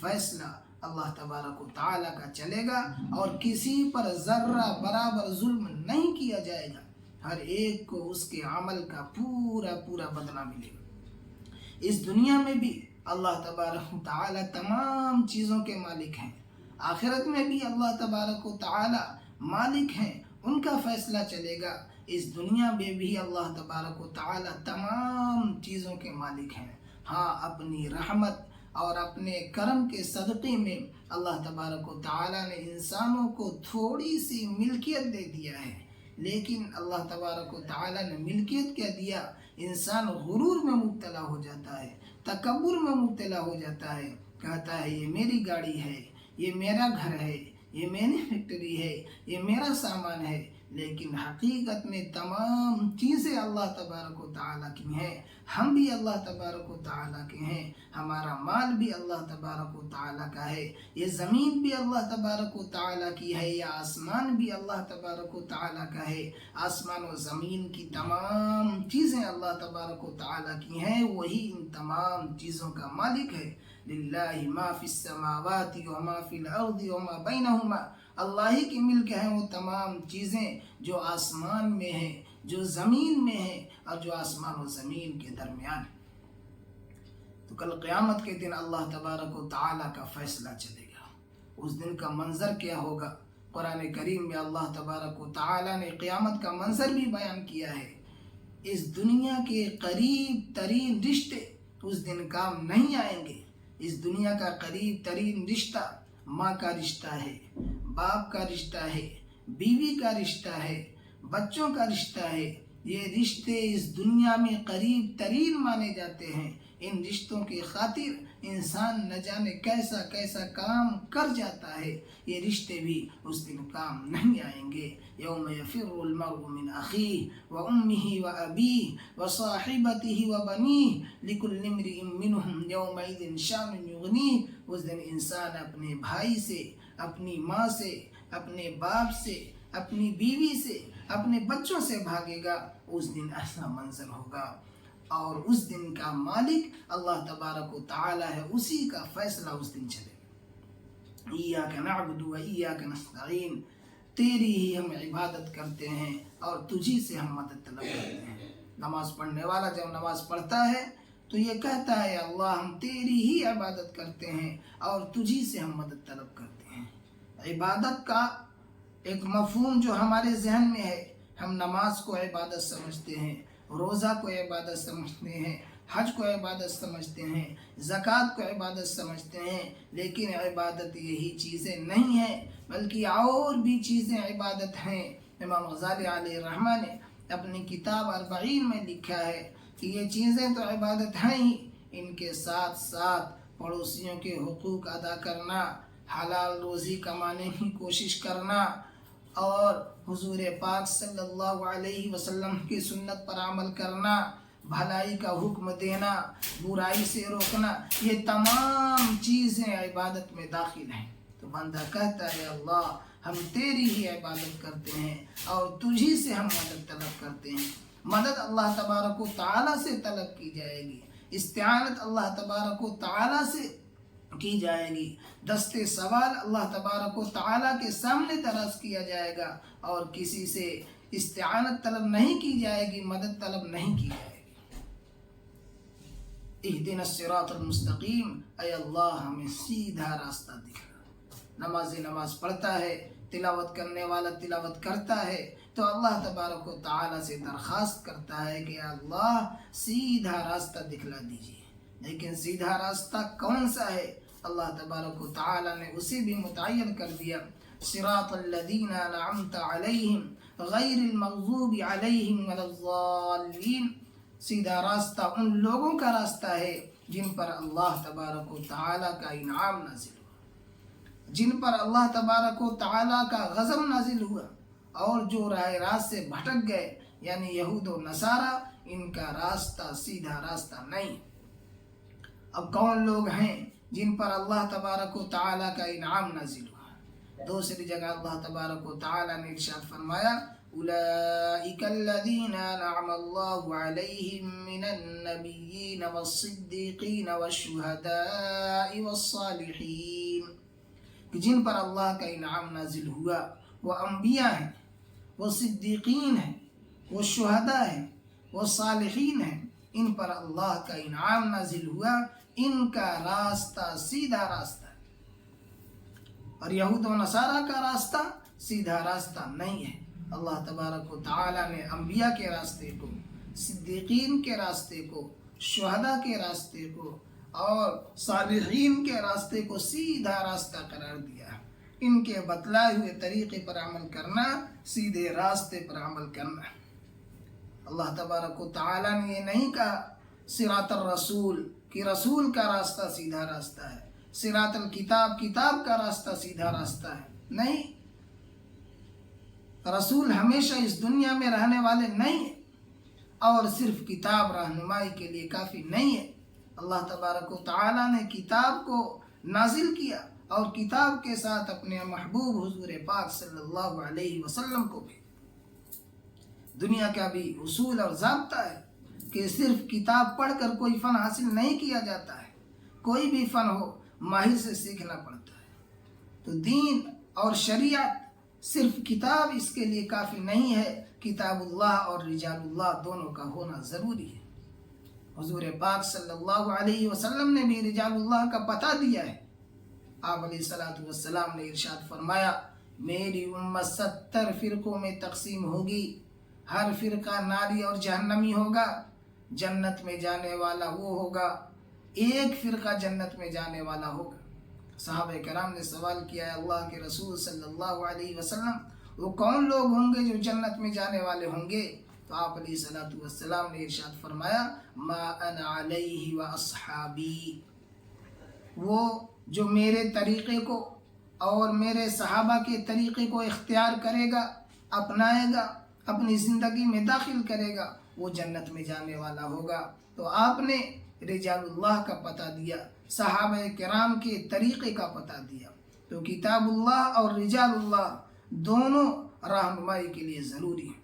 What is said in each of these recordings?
فیصلہ اللہ تبارک و تعالیٰ کا چلے گا اور کسی پر ذرہ برابر ظلم نہیں کیا جائے گا، ہر ایک کو اس کے عمل کا پورا بدلہ ملے گا۔ اس دنیا میں بھی اللہ تبارک و تعالیٰ تمام چیزوں کے مالک ہیں، آخرت میں بھی اللہ تبارک و تعالیٰ مالک ہیں، ان کا فیصلہ چلے گا۔ اس دنیا میں بھی اللہ تبارک و تعالیٰ تمام چیزوں کے مالک ہیں۔ ہاں، اپنی رحمت اور اپنے کرم کے صدقے میں اللہ تبارک و تعالیٰ نے انسانوں کو تھوڑی سی ملکیت دے دیا ہے، لیکن اللہ تبارک و تعالیٰ نے ملکیت کیا دیا؟ انسان غرور میں مبتلا ہو جاتا ہے، تکبر میں مبتلا ہو جاتا ہے، کہتا ہے یہ میری گاڑی ہے، یہ میرا گھر ہے، یہ میری فیکٹری ہے، یہ میرا سامان ہے، لیکن حقیقت میں تمام چیزیں اللہ تبارک و تعالیٰ کی ہیں، ہم بھی اللہ تبارک و تعالیٰ کے ہیں، ہمارا مال بھی اللہ تبارک و تعالیٰ کا ہے، یہ زمین بھی اللہ تبارک و تعالیٰ کی ہے، یہ آسمان بھی اللہ تبارک و تعالیٰ کا ہے، آسمان و زمین کی تمام چیزیں اللہ تبارک و تعالیٰ کی ہیں، وہی ان تمام چیزوں کا مالک ہے۔ للہ ما فی السماوات وما فی الارض وما بینہما، اللہ ہی کی ملک ہیں وہ تمام چیزیں جو آسمان میں ہیں، جو زمین میں ہیں، اور جو آسمان و زمین کے درمیان ہیں۔ تو کل قیامت کے دن اللہ تبارک و تعالیٰ کا فیصلہ چلے گا۔ اس دن کا منظر کیا ہوگا؟ قرآن کریم میں اللہ تبارک و تعالیٰ نے قیامت کا منظر بھی بیان کیا ہے۔ اس دنیا کے قریب ترین رشتے اس دن کام نہیں آئیں گے۔ اس دنیا کا قریب ترین رشتہ ماں کا رشتہ ہے، باپ کا رشتہ ہے، بیوی کا رشتہ ہے، بچوں کا رشتہ ہے۔ یہ رشتے اس دنیا میں قریب ترین مانے جاتے ہیں۔ ان رشتوں کی خاطر انسان نہ جانے کیسا کیسا کام کر جاتا ہے، یہ رشتے بھی اس دن کام نہیں آئیں گے۔ یوم یفر المرء من اخیہ وامہ وابیہ وصاحبتہ وبنیہ لکل امرئ منہم یومئذ شأن یغنیہ۔ اس دن انسان اپنے بھائی سے، اپنی ماں سے، اپنے باپ سے، اپنی بیوی سے، اپنے بچوں سے بھاگے گا۔ اس دن ایسا منظر ہوگا، اور اس دن کا مالک اللہ تبارک و تعالی ہے، اسی کا فیصلہ اس دن چلے گا۔ ایاک نعبد و ایاک نستعین، تیری ہی ہم عبادت کرتے ہیں اور تجھی سے ہم مدد طلب کرتے ہیں۔ نماز پڑھنے والا جب نماز پڑھتا ہے تو یہ کہتا ہے اللہ ہم تیری ہی عبادت کرتے ہیں اور تجھی سے ہم مدد طلب کرتے ہیں۔ عبادت کا ایک مفہوم جو ہمارے ذہن میں ہے، ہم نماز کو عبادت سمجھتے ہیں، روزہ کو عبادت سمجھتے ہیں، حج کو عبادت سمجھتے ہیں، زکوٰۃ کو عبادت سمجھتے ہیں، لیکن عبادت یہی چیزیں نہیں ہیں، بلکہ اور بھی چیزیں عبادت ہیں۔ امام غزالی علیہ رحمہ نے اپنی کتاب اربعین میں لکھا ہے کہ یہ چیزیں تو عبادت ہیں ہی، ان کے ساتھ ساتھ پڑوسیوں کے حقوق ادا کرنا، حلال روزی کمانے کی کوشش کرنا، اور حضور پاک صلی اللہ علیہ وسلم کی سنت پر عمل کرنا، بھلائی کا حکم دینا، برائی سے روکنا، یہ تمام چیزیں عبادت میں داخل ہیں۔ تو بندہ کہتا ہے اللہ ہم تیری ہی عبادت کرتے ہیں اور تجھی سے ہم مدد طلب کرتے ہیں۔ مدد اللہ تبارک و تعالیٰ سے طلب کی جائے گی، استعانت اللہ تبارک و تعالیٰ سے کی جائے گی، دست سوال اللہ تبارک و تعالیٰ کے سامنے دراز کیا جائے گا، اور کسی سے استعانت طلب نہیں کی جائے گی، مدد طلب نہیں کی جائے گی۔ اہدنا الصراط المستقیم، اے اللہ ہمیں سیدھا راستہ دکھا۔ نماز پڑھتا ہے، تلاوت کرنے والا تلاوت کرتا ہے تو اللہ تبارک و تعالیٰ سے درخواست کرتا ہے کہ اللہ سیدھا راستہ دکھلا دیجیے، لیکن سیدھا راستہ کون سا ہے؟ اللہ تبارک و تعالیٰ نے اسے بھی متعین کر دیا، صراط الذین انعمت علیہم غیر المغضوب علیہم ولا الضالین۔ سیدھا راستہ ان لوگوں کا راستہ ہے جن پر اللہ تبارک و تعالیٰ کا انعام نازل ہوا، جن پر اللہ تبارک و تعالیٰ کا غضب نازل ہوا، اور جو راہ راست سے بھٹک گئے یعنی یہود و نصارہ، ان کا راستہ سیدھا راستہ نہیں۔ اب کون لوگ ہیں جن پر اللہ تبارک و تعالیٰ کا انعام نازل ہوا؟ دوسری جگہ اللہ تبارک و تعالیٰ نے ارشاد فرمایا اولئک الذین انعم اللہ علیہم من النبیین والصدیقین والشہداء والصالحین، کہ جن پر اللہ کا انعام نازل ہوا وہ انبیاء ہیں، وہ صدیقین ہیں، وہ شہداء ہیں، وہ صالحین ہیں، ان پر اللہ کا انعام نازل ہوا، ان کا راستہ سیدھا راستہ ہے، اور یہود و نصارہ کا راستہ سیدھا راستہ نہیں ہے۔ اللہ تبارک و تعالیٰ نے انبیاء کے راستے کو، صدیقین کے راستے کو، شہداء کے راستے کو اور صالحین کے راستے کو سیدھا راستہ قرار دیا۔ ان کے بتلائے ہوئے طریقے پر عمل کرنا سیدھے راستے پر عمل کرنا۔ اللہ تبارک و تعالیٰ نے یہ نہیں کہا صراط الرسول کہ رسول کا راستہ سیدھا راستہ ہے، صراط الکتاب کتاب کا راستہ سیدھا راستہ ہے، نہیں، رسول ہمیشہ اس دنیا میں رہنے والے نہیں ہیں، اور صرف کتاب رہنمائی کے لیے کافی نہیں ہے۔ اللہ تبارک و تعالیٰ نے کتاب کو نازل کیا اور کتاب کے ساتھ اپنے محبوب حضور پاک صلی اللہ علیہ وسلم کو بھی۔ دنیا کا بھی اصول اور ضابطہ ہے کہ صرف کتاب پڑھ کر کوئی فن حاصل نہیں کیا جاتا ہے، کوئی بھی فن ہو ماہر سے سیکھنا پڑتا ہے۔ تو دین اور شریعت صرف کتاب اس کے لیے کافی نہیں ہے، کتاب اللہ اور رجال اللہ دونوں کا ہونا ضروری ہے۔ حضور پاک صلی اللہ علیہ وسلم نے بھی رجال اللہ کا پتہ دیا ہے۔ آپ علیہ السلام نے ارشاد فرمایا، میری امت 70 فرقوں میں تقسیم ہوگی، ہر فرقہ ناری اور جہنمی ہوگا، جنت میں جانے والا وہ ہوگا، ایک فرقہ جنت میں جانے والا ہوگا۔ صحابہ کرام نے سوال کیا ہے اللہ کے رسول صلی اللہ علیہ وسلم، وہ کون لوگ ہوں گے جو جنت میں جانے والے ہوں گے؟ تو آپ علیہ السلام نے ارشاد فرمایا، ما انا علیہ و اصحابی، وہ جو میرے طریقے کو اور میرے صحابہ کے طریقے کو اختیار کرے گا، اپنائے گا، اپنی زندگی میں داخل کرے گا، وہ جنت میں جانے والا ہوگا۔ تو آپ نے رجال اللہ کا پتہ دیا، صحابہ کرام کے طریقے کا پتہ دیا۔ تو کتاب اللہ اور رجال اللہ دونوں رہنمائی کے لیے ضروری ہیں۔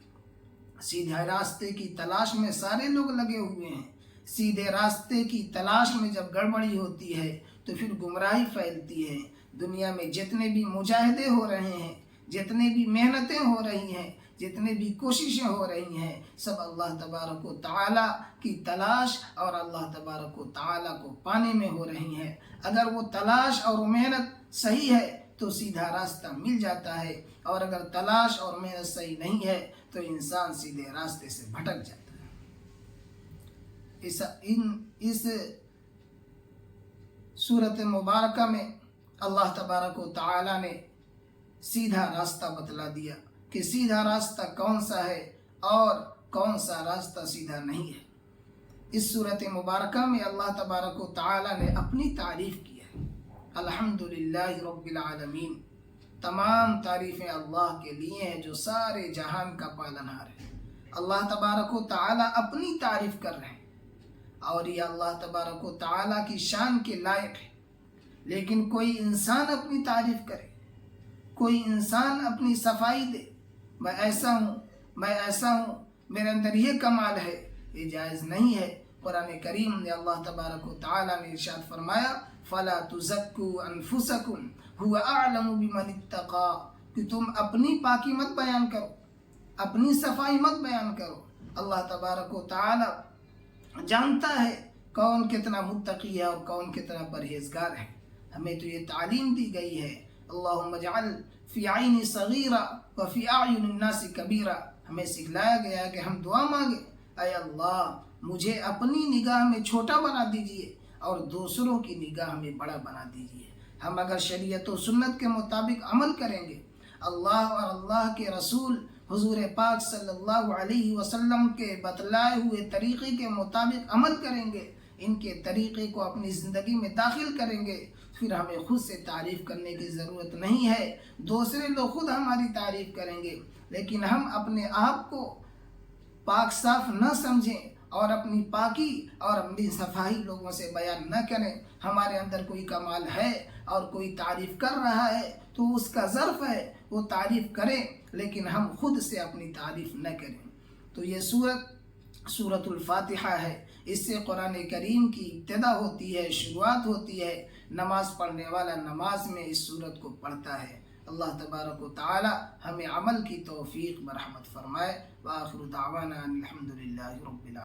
سیدھے راستے کی تلاش میں سارے لوگ لگے ہوئے ہیں، سیدھے راستے کی تلاش میں جب گڑبڑی ہوتی ہے تو پھر گمراہی پھیلتی ہے۔ دنیا میں جتنے بھی مجاہدے ہو رہے ہیں، جتنے بھی محنتیں ہو رہی ہیں، جتنے بھی کوششیں ہو رہی ہیں، سب اللہ تبارک و تعالیٰ کی تلاش اور اللہ تبارک و تعالیٰ کو پانے میں ہو رہی ہیں۔ اگر وہ تلاش اور محنت صحیح ہے تو سیدھا راستہ مل جاتا ہے، اور اگر تلاش اور محنت صحیح نہیں ہے تو انسان سیدھے راستے سے بھٹک جاتا ہے۔ اس سورت مبارکہ میں اللہ تبارک و تعالیٰ نے سیدھا راستہ بتلا دیا کہ سیدھا راستہ کون سا ہے اور کون سا راستہ سیدھا نہیں ہے۔ اس سورت مبارکہ میں اللہ تبارک و تعالیٰ نے اپنی تعریف کی ہے، الحمدللہ رب العالمین، تمام تعریفیں اللہ کے لیے ہیں جو سارے جہان کا پالنہار ہے۔ اللہ تبارک و تعالیٰ اپنی تعریف کر رہے ہیں اور یہ اللہ تبارک و تعالیٰ کی شان کے لائق ہے، لیکن کوئی انسان اپنی تعریف کرے، کوئی انسان اپنی صفائی دے، میں ایسا ہوں، میں ایسا ہوں، میرے اندر یہ کمال ہے، یہ جائز نہیں ہے۔ قرآن کریم نے اللہ تبارک و تعالیٰ نے ارشاد فرمایا، فَلَا تُزَكُّوا أَنفُسَكُمْ هُوَ أَعْلَمُ بِمَنِ اتَّقَىٰ، کہ تم اپنی پاکی مت بیان کرو، اپنی صفائی مت بیان کرو۔ اللہ تبارک و تعالیٰ جانتا ہے کون کتنا متقی ہے اور کون کتنا پرہیزگار ہے۔ ہمیں تو یہ تعلیم دی گئی ہے، اللہم اجعل فی عینی صغیرہ وفی اعین الناس کبیرہ، ہمیں سکھلایا گیا ہے کہ ہم دعا مانگیں، اے اللہ مجھے اپنی نگاہ میں چھوٹا بنا دیجئے اور دوسروں کی نگاہ میں بڑا بنا دیجئے۔ ہم اگر شریعت و سنت کے مطابق عمل کریں گے، اللہ اور اللہ کے رسول حضور پاک صلی اللہ علیہ وسلم کے بتلائے ہوئے طریقے کے مطابق عمل کریں گے، ان کے طریقے کو اپنی زندگی میں داخل کریں گے، پھر ہمیں خود سے تعریف کرنے کی ضرورت نہیں ہے، دوسرے لوگ خود ہماری تعریف کریں گے۔ لیکن ہم اپنے آپ کو پاک صاف نہ سمجھیں اور اپنی پاکی اور اپنی صفائی لوگوں سے بیان نہ کریں۔ ہمارے اندر کوئی کمال ہے اور کوئی تعریف کر رہا ہے تو اس کا ظرف ہے وہ تعریف کرے، لیکن ہم خود سے اپنی تعریف نہ کریں۔ تو یہ سورۃ الفاتحہ ہے، اس سے قرآن کریم کی ابتدا ہوتی ہے، شروعات ہوتی ہے۔ نماز پڑھنے والا نماز میں اس سورت کو پڑھتا ہے۔ اللہ تبارک و تعالی ہمیں عمل کی توفیق مرحمت فرمائے۔ وآخر دعوانا الحمدللہ رب العالمین۔